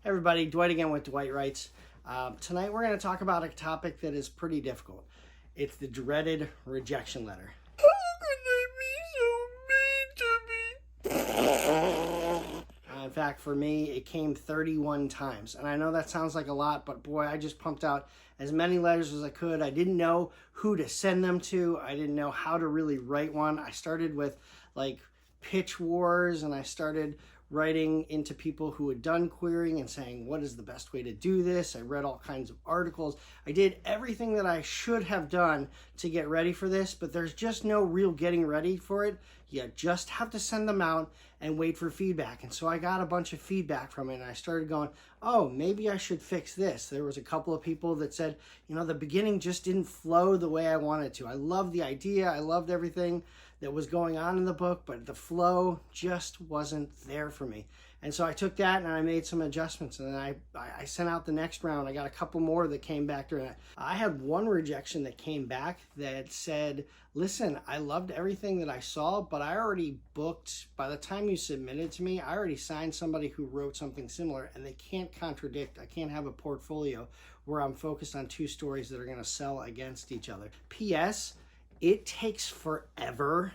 Hey everybody, Dwight again with Dwight Writes. Tonight we're going to talk about a topic that is pretty difficult. It's the dreaded rejection letter. How could they be so mean to me? In fact, for me, it came 31 times. And I know that sounds like a lot, but boy, I just pumped out as many letters as I could. I didn't know who to send them to. I didn't know how to really write one. I started with like pitch wars, and I started writing into people who had done querying and saying, what is the best way to do this? I read all kinds of articles. I did everything that I should have done to get ready for this, but there's just no real getting ready for it. You just have to send them out and wait for feedback. And so I got a bunch of feedback from it, and I started going, oh, maybe I should fix this. There was a couple of people that said, the beginning just didn't flow the way I wanted to. I loved the idea. I loved everything that was going on in the book, but the flow just wasn't there for me. And so I took that and I made some adjustments, and then I sent out the next round. I got a couple more that came back during it. I had one rejection that came back that said, listen, I loved everything that I saw, but I already booked, by the time you submitted to me, I already signed somebody who wrote something similar, and they can't contradict. I can't have a portfolio where I'm focused on two stories that are going to sell against each other. P.S. It takes forever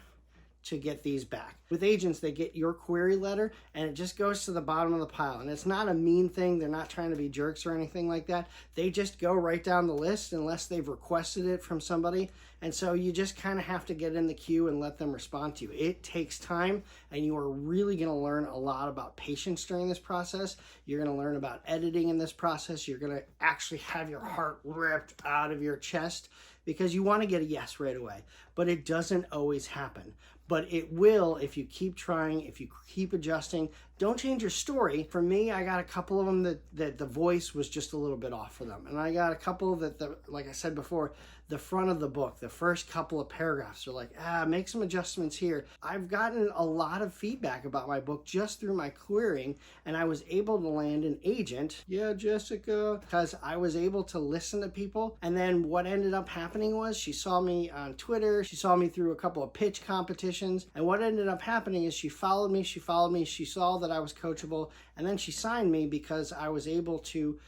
to get these back. With agents, they get your query letter and it just goes to the bottom of the pile. And it's not a mean thing. They're not trying to be jerks or anything like that. They just go right down the list unless they've requested it from somebody. And so you just kind of have to get in the queue and let them respond to you. It takes time, and you are really going to learn a lot about patience during this process. You're going to learn about editing in this process. You're going to actually have your heart ripped out of your chest because you want to get a yes right away. But it doesn't always happen. But it will if you keep trying, if you keep adjusting. Don't change your story. For me, I got a couple of them that the voice was just a little bit off for them. And I got a couple that, like I said before, the front of the book, the first couple of paragraphs are like, make some adjustments here. I've gotten a lot of feedback about my book just through my querying, and I was able to land an agent. Yeah, Jessica. Because I was able to listen to people. And then what ended up happening was she saw me on Twitter. She saw me through a couple of pitch competitions. And what ended up happening is she followed me. She saw that I was coachable. And then she signed me because I was able to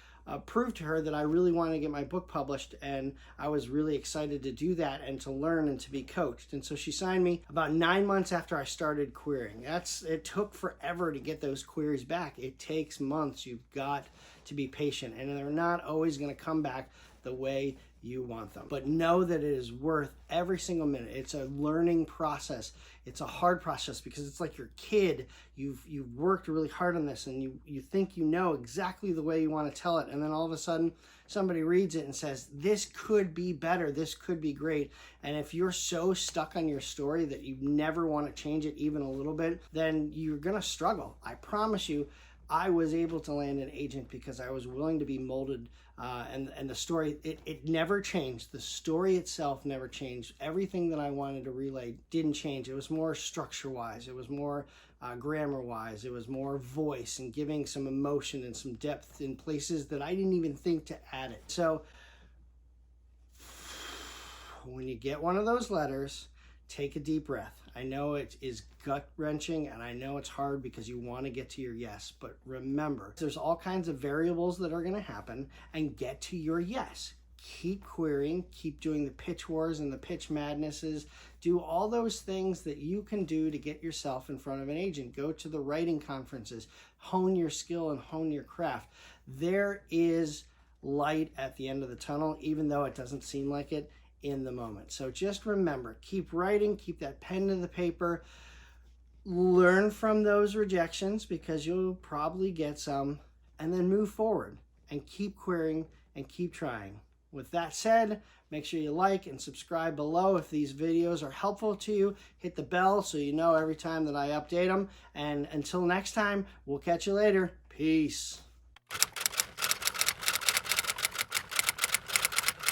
prove to her that I really wanted to get my book published, and I was really excited to do that and to learn and to be coached. And so she signed me about 9 months after I started querying. It took forever to get those queries back. It takes months. You've got to be patient, and they're not always going to come back the way you want them. But know that it is worth every single minute. It's a learning process. It's a hard process because it's like your kid. You've worked really hard on this, and you think you know exactly the way you want to tell it, and then all of a sudden somebody reads it and says, this could be better, this could be great. And if you're so stuck on your story that you never want to change it even a little bit, then you're going to struggle. I promise you, I was able to land an agent because I was willing to be molded, and the story, it never changed. The story itself never changed. Everything that I wanted to relay didn't change. It was more structure-wise. It was more grammar-wise. It was more voice and giving some emotion and some depth in places that I didn't even think to add it. So when you get one of those letters, take a deep breath. I know it is gut-wrenching, and I know it's hard because you want to get to your yes, but remember, there's all kinds of variables that are going to happen, and get to your yes. Keep querying, keep doing the pitch wars and the pitch madnesses. Do all those things that you can do to get yourself in front of an agent. Go to the writing conferences, hone your skill and hone your craft. There is light at the end of the tunnel, even though it doesn't seem like it in the moment. So just remember, keep writing, keep that pen to the paper, learn from those rejections because you'll probably get some, and then move forward and keep querying and keep trying. With that said, make sure you like and subscribe below if these videos are helpful to you. Hit the bell so you know every time that I update them. And until next time, we'll catch you later. Peace.